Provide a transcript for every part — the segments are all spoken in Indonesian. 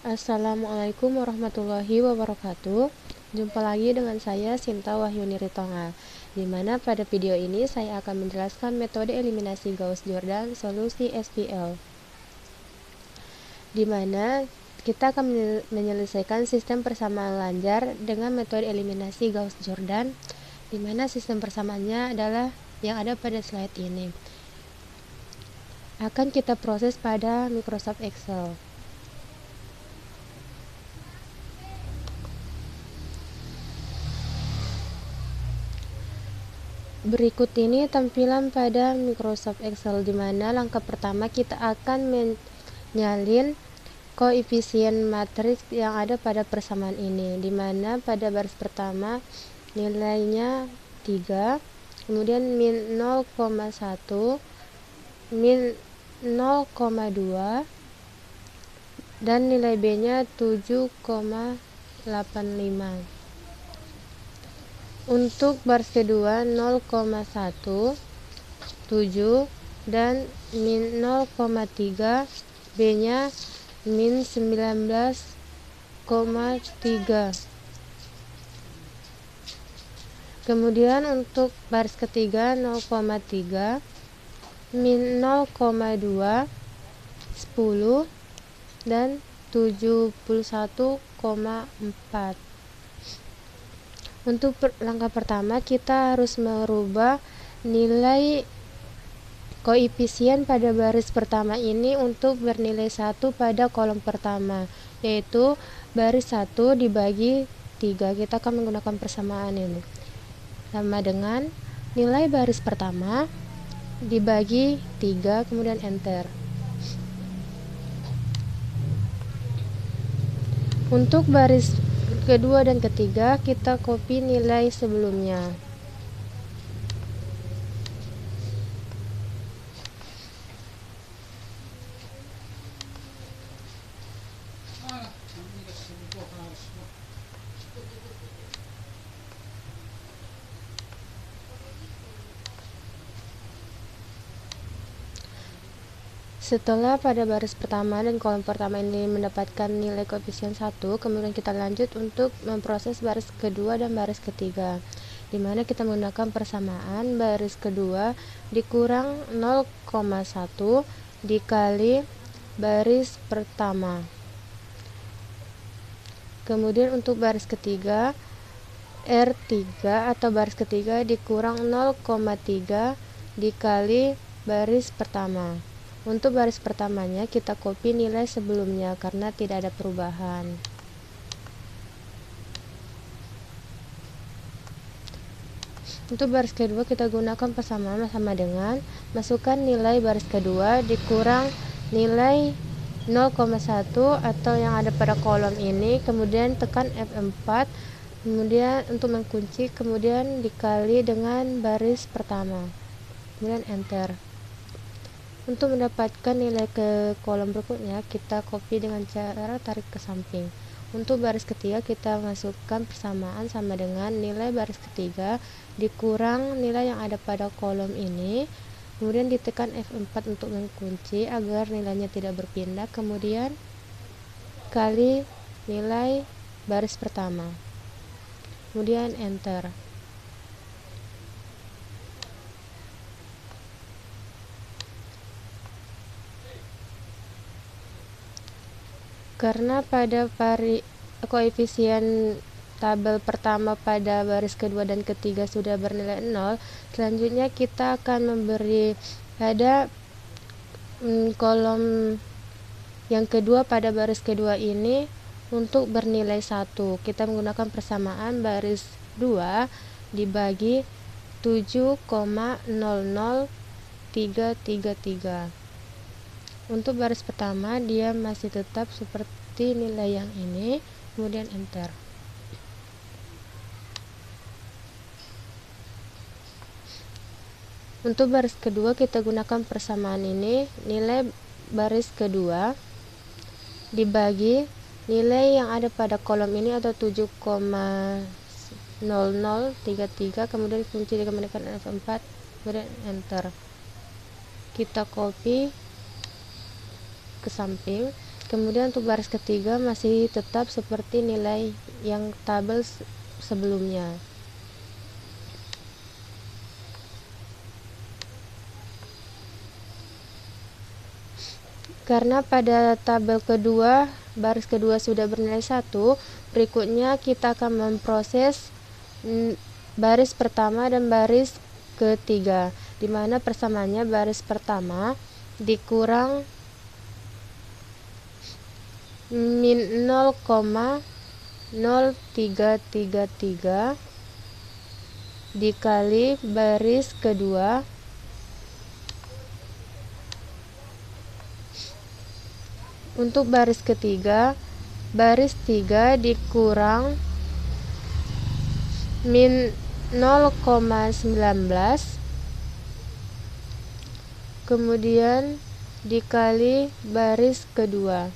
Assalamualaikum warahmatullahi wabarakatuh. Jumpa lagi dengan saya Sinta Wahyuni Ritonga, di mana pada video ini saya akan menjelaskan metode eliminasi Gauss-Jordan solusi SPL, di mana kita akan menyelesaikan sistem persamaan Lanjar dengan metode eliminasi Gauss-Jordan, di mana sistem persamaannya adalah yang ada pada slide ini. Akan kita proses pada Microsoft Excel. Berikut ini tampilan pada Microsoft Excel, di mana langkah pertama kita akan menyalin koefisien matriks yang ada pada persamaan ini, di mana pada baris pertama nilainya 3, kemudian min 0,1, min 0,2, dan nilai B-nya 7,85. Untuk baris kedua 0,1, 7, dan min 0,3, B-nya min 19,3. Kemudian untuk baris ketiga 0,3, min 0,2, 10, dan 71,4. Untuk langkah pertama kita harus merubah nilai koefisien pada baris pertama ini untuk bernilai 1 pada kolom pertama, yaitu baris 1 dibagi 3. Kita akan menggunakan persamaan ini sama dengan nilai baris pertama dibagi 3, kemudian enter. Untuk baris kedua dan ketiga kita copy nilai sebelumnya. Setelah pada baris pertama dan kolom pertama ini mendapatkan nilai koefisien 1, kemudian kita lanjut untuk memproses baris kedua dan baris ketiga, di mana kita menggunakan persamaan baris kedua dikurang 0,1 dikali baris pertama. Kemudian untuk baris ketiga R3 atau baris ketiga dikurang 0,3 dikali baris pertama. Untuk baris pertamanya kita copy nilai sebelumnya karena tidak ada perubahan. Untuk baris kedua kita gunakan persamaan sama dengan masukkan nilai baris kedua dikurang nilai 0,1 atau yang ada pada kolom ini, kemudian tekan F4, kemudian untuk mengunci, kemudian dikali dengan baris pertama, kemudian enter. Untuk mendapatkan nilai ke kolom berikutnya kita copy dengan cara tarik ke samping. Untuk baris ketiga kita masukkan persamaan sama dengan nilai baris ketiga dikurang nilai yang ada pada kolom ini, kemudian ditekan F4 untuk mengunci agar nilainya tidak berpindah, kemudian kali nilai baris pertama, kemudian enter. Karena pada koefisien tabel pertama pada baris kedua dan ketiga sudah bernilai 0, selanjutnya kita akan memberi pada kolom yang kedua pada baris kedua ini untuk bernilai 1. Kita menggunakan persamaan baris 2 dibagi 7,00333. Untuk baris pertama dia masih tetap seperti nilai yang ini, kemudian enter. Untuk baris kedua kita gunakan persamaan ini, nilai baris kedua dibagi nilai yang ada pada kolom ini atau 7,0033, kemudian kunci dikembalikan F4, kemudian enter. Kita copy ke samping, Kemudian untuk baris ketiga masih tetap seperti nilai yang tabel sebelumnya. Karena pada tabel kedua, baris kedua sudah bernilai 1, berikutnya kita akan memproses baris pertama dan baris ketiga, di mana persamaannya baris pertama dikurang min 0,0333 dikali baris kedua untuk baris ketiga, baris 3 dikurang min 0,19 kemudian dikali baris kedua.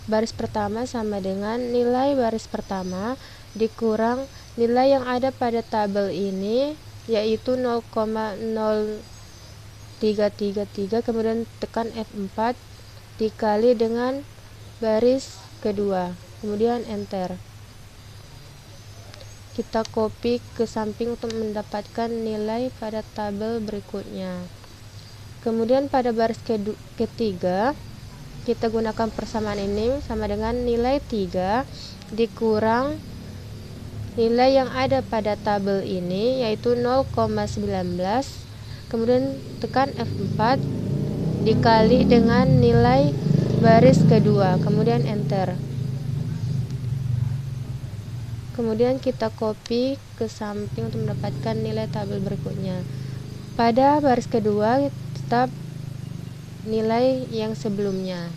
Baris pertama sama dengan nilai baris pertama dikurang nilai yang ada pada tabel ini, yaitu 0,0333, kemudian tekan F4 dikali dengan baris kedua, kemudian enter. Kita copy ke samping untuk mendapatkan nilai pada tabel berikutnya. Kemudian pada baris ketiga kita gunakan persamaan ini sama dengan nilai 3 dikurang nilai yang ada pada tabel ini, yaitu 0,19, kemudian tekan F4 dikali dengan nilai baris kedua, kemudian enter. Kemudian kita copy ke samping untuk mendapatkan nilai tabel berikutnya. Pada baris kedua tetap nilai yang sebelumnya.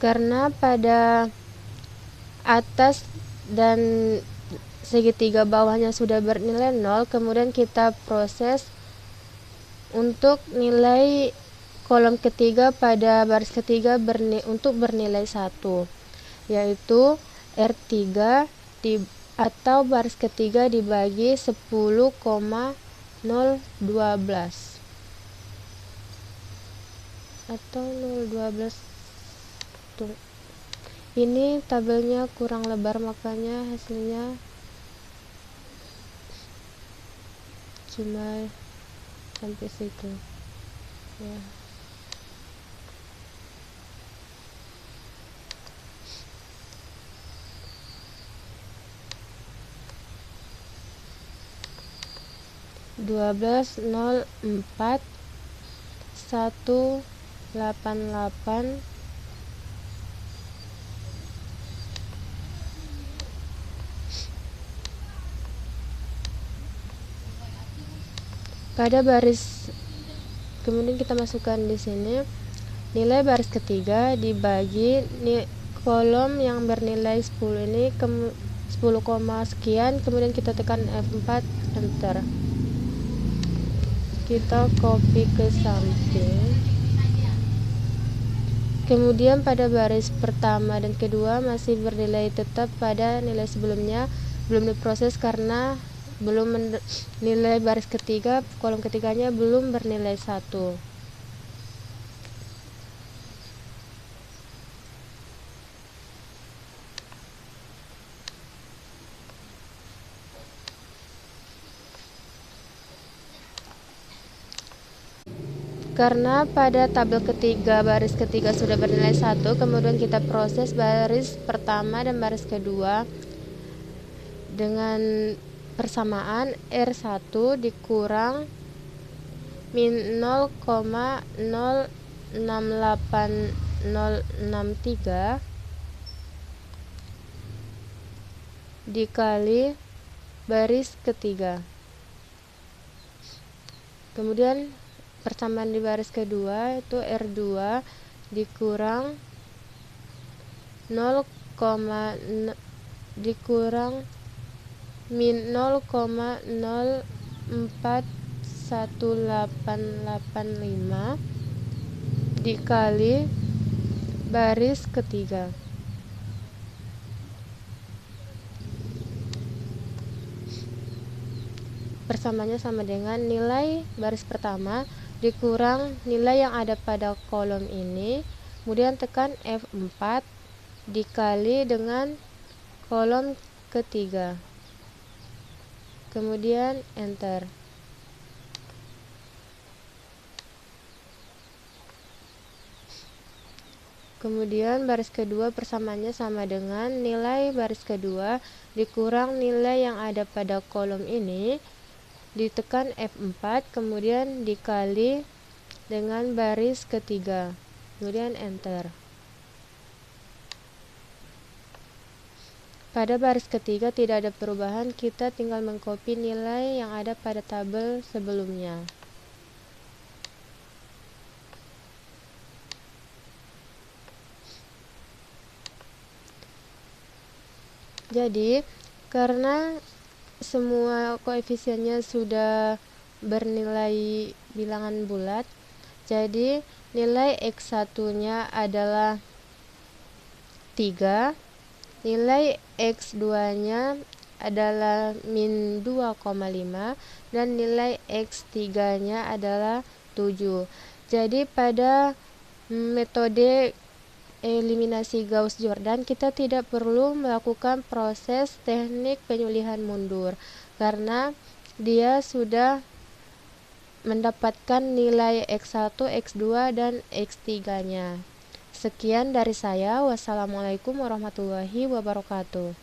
Karena pada atas dan segitiga bawahnya sudah bernilai 0, kemudian kita proses untuk nilai kolom ketiga pada baris ketiga untuk bernilai 1, yaitu R3 atau baris ketiga dibagi 10,012 atau 012. Ini tabelnya kurang lebar, makanya hasilnya cuma sampai situ ya. (12.04 188) pada baris, kemudian kita masukkan di sini nilai baris ketiga dibagi kolom yang bernilai 10 ini 10, sekian, kemudian kita tekan F4 enter. Kita copy ke samping. Kemudian pada baris pertama dan kedua masih bernilai tetap pada nilai sebelumnya, belum diproses karena nilai baris ketiga kolom ketiganya belum bernilai 1. Karena pada tabel ketiga baris ketiga sudah bernilai 1, kemudian kita proses baris pertama dan baris kedua dengan persamaan R1 dikurang min 0,068063 dikali baris ketiga. Kemudian persamaan di baris kedua itu R2 dikurang dikurang min 0,041885 dikali baris ketiga. persamanya sama dengan nilai baris pertama dikurang nilai yang ada pada kolom ini, kemudian tekan F4 dikali dengan kolom ketiga, kemudian enter. Kemudian baris kedua persamanya sama dengan nilai baris kedua dikurang nilai yang ada pada kolom ini, ditekan F4 kemudian dikali dengan baris ketiga, kemudian enter. Pada baris ketiga tidak ada perubahan, kita tinggal mengcopy nilai yang ada pada tabel sebelumnya. Jadi, karena semua koefisiennya sudah bernilai bilangan bulat, jadi nilai X1-nya adalah 3, nilai X2-nya adalah min 2,5, dan nilai X3-nya adalah 7. Jadi pada metode eliminasi Gauss-Jordan kita tidak perlu melakukan proses teknik penyulihan mundur karena dia sudah mendapatkan nilai X1, X2, dan X3-nya. Sekian dari saya. Wassalamualaikum warahmatullahi wabarakatuh.